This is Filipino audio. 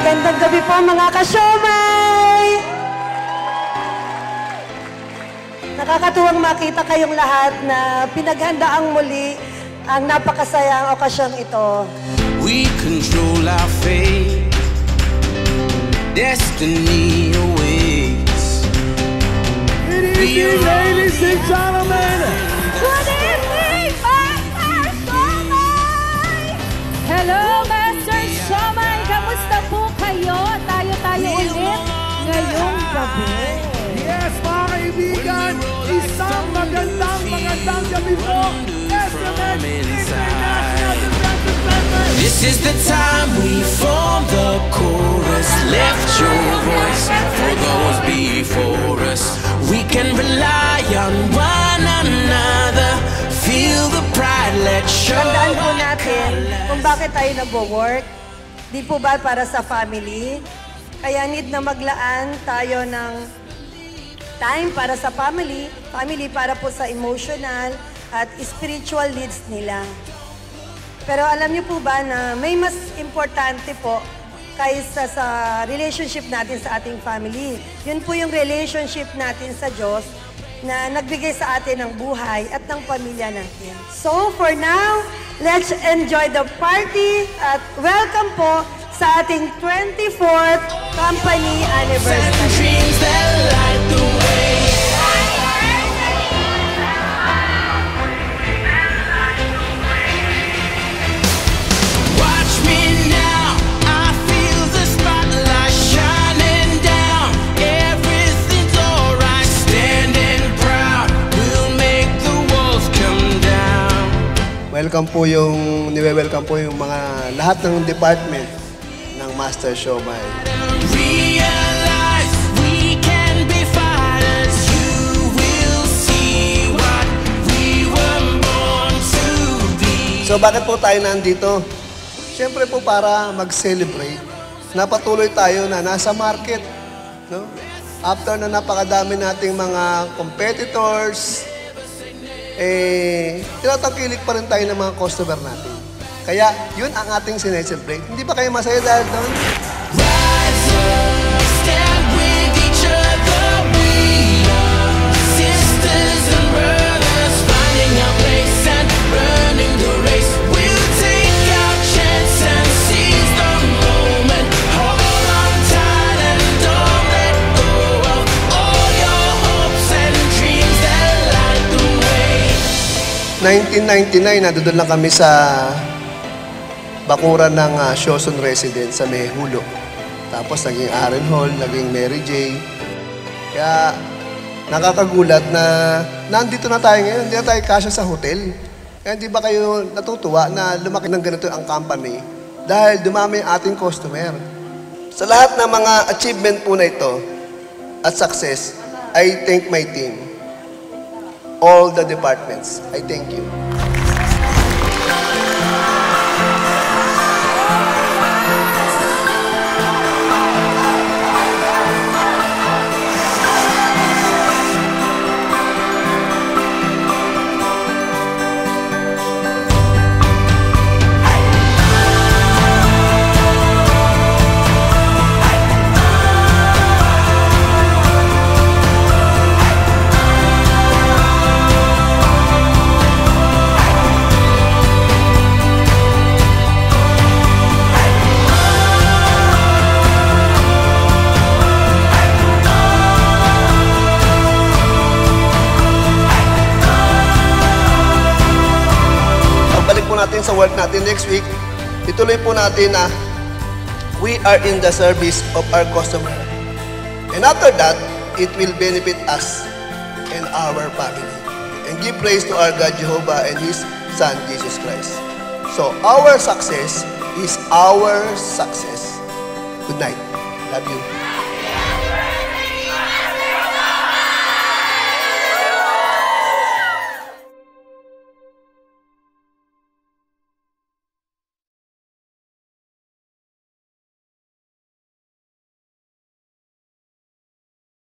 Magandang gabi po mga ka-siomay! Nakakatuwang makita kayong lahat na pinaghandaang muli ang napakasayang okasyong ito. We control our fate. Destiny awaits. Good evening, ladies and gentlemen! Good evening, Master Siomay! Hello, Master Siomay! Kamusta po kayo? Tayo ulit ngayong gabi. Yes, mga kaibigan, isang magandang gabi po! SMS International Defense Center! This is the time we form the chorus. Left your voice for those before us. We can rely on one another. Feel the pride, let's show. Tandaan po natin kung bakit tayo nag-work. Di po ba para sa family? Kaya need na maglaan tayo ng time para sa family. Family para po sa emotional at spiritual needs nila. Pero alam niyo po ba na may mas importante po kaysa sa relationship natin sa ating family. Yun po yung relationship natin sa Diyos na nagbigay sa atin ng buhay at ng pamilya natin. So for now, let's enjoy the party at welcome po sa ating 24th company anniversary. Dreams that light the way. Watch me now, I feel the spotlight shining down. Everything's alright, standing proud. We'll make the walls come down. Welcome po niwe-welcome po yung mga lahat ng department ng Master Siomay. Realize we can be fighters. You will see what we were born to be. So bakit po tayo nandito? Siyempre po para mag-celebrate. Napatuloy tayo na nasa market. No? After na napakadami nating mga competitors, tinatangkilik pa rin tayo ng mga customer natin. Kaya yun ang ating sineselebrate. Hindi ba kayo masaya dahil doon? Rise up, stand with each other. We are sisters and brothers, finding our place and running the race. We'll take our chance and seize the moment. Hold on tight and don't let go of all your hopes and dreams that light the way. 1999, nandun lang kami sa bakuran ng Shoson Residence sa Mehulo. Tapos naging Aaron Hall, naging Mary J. Kaya nakakagulat na nandito na tayo ngayon, hindi na tayo kasya sa hotel. Kaya hindi ba kayo natutuwa na lumaki ng ganito ang company dahil dumami ang ating customer? Sa lahat ng mga achievement po na ito at success, I thank my team. All the departments, I thank you. Natin sa work natin next week, ituloy po natin na we are in the service of our customer. And after that, it will benefit us and our family. And give praise to our God Jehovah and His Son, Jesus Christ. So, our success is our success. Good night. Love you.